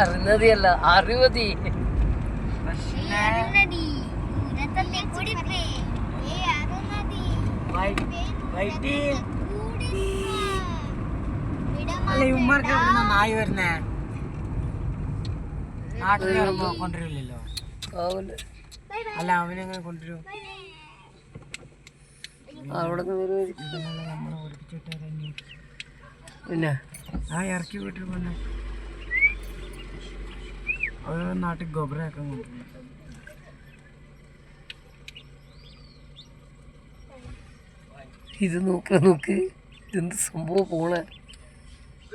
അറുന്നതിയല്ല 60. നായി വരുന്നേ നാട്ടിൽ കൊണ്ടുവരില്ലല്ലോ. അല്ല അവനെങ്ങനെ കൊണ്ടുവരും? അവിടെ പിന്നെ ആ ഇറക്കി വീട്ടിൽ വന്നെ അവര് നാട്ടിൽ ഗൊബറയാക്കാൻ കൊണ്ടുവരും. ഇത് നോക്ക് ഇതെന്ത് സംഭവം പോണേ.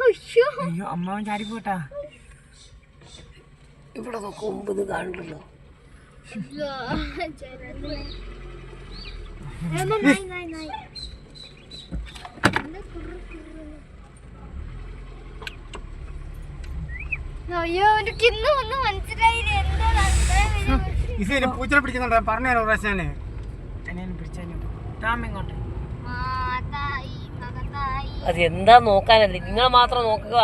അയ്യോ അമ്മാവൻ ചാടി പോട്ടാ. ഇവിടെ നോക്ക് മുമ്പ് കാണണ്ടല്ലോ. ഇത് പൂച്ചനെ പിടിക്കുന്നുണ്ടോ? പറഞ്ഞോ പ്രശ്നം പിടിച്ചോട്ട്. അത് എന്താ നോക്കാനല്ലേ, നിങ്ങൾ മാത്രം നോക്കുക.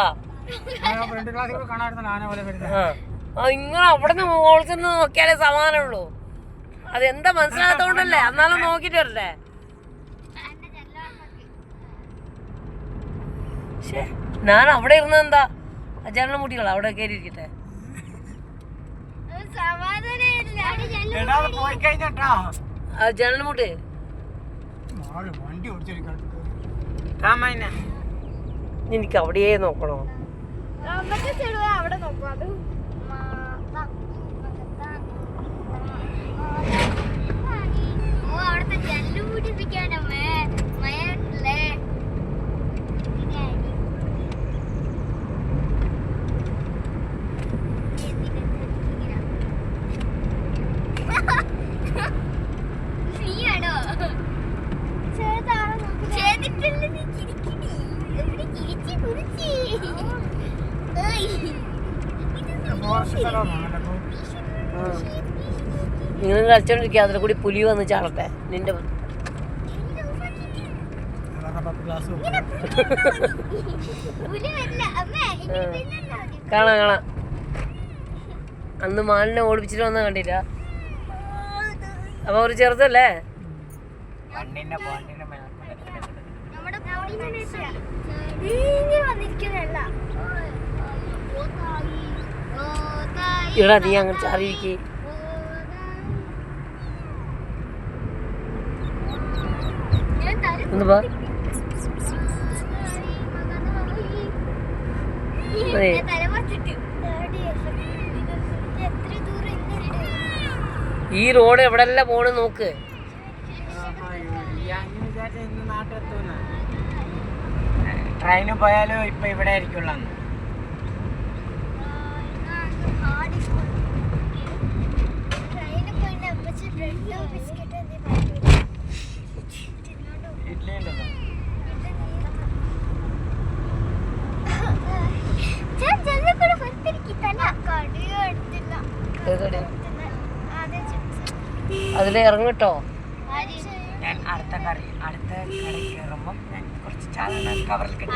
നിങ്ങൾ അവിടെ നിന്ന് മോളിൽ ചെന്ന് നോക്കിയാലേ സമാധാനമുള്ളൂ. അതെന്താ മനസ്സിലാകാത്തോണ്ടല്ലേ, എന്നാലും നോക്കിട്ട് വരണ്ടേ. ഞാൻ അവിടെ ഇരുന്ന എന്താ ജനൽ മുട്ടികളാ അവിടെ കയറിയിരിക്കട്ടെ. ജനൽ മുട്ട് എനിക്ക് അവിടെയേ നോക്കണോ? അവിടെ നോക്കും. അത് അവിടുത്തെ ജനല് പിടിപ്പിക്കാനമ്മേ മയല്ലേ. നീയാണോ ചെയ്തിട്ടല്ലേ? നീ ചിരിക്കണി എവിടെ ചിരിച്ച് കുറിച്ച് നിങ്ങൾ കളിച്ചോണ്ടിരിക്കുക. അതിൽ കൂടി പുലി വന്ന് ചാടട്ടെ നിന്റെ. കാണാം. അന്ന് മാലിനെ ഓടിപ്പിച്ചിട്ട് വന്ന കണ്ടില്ല. അപ്പൊ ഒരു ചെറുതല്ലേ. ഇവിടെ നീ അങ്ങനെ ചാറിയിരിക്കേ. എന്തുവാ ഈ റോഡ് എവിടെല്ലാം പോണ് നോക്ക്. ട്രെയിന് പോയാലും ഇപ്പൊ ഇവിടെ ആയിരിക്കുള്ള. അതിൽ ഇറങ്ങട്ടോ. ഞാൻ അടുത്ത കറി കയറുമ്പോ ഞാൻ കുറച്ച് ചാല കവറിൽ കെട്ടി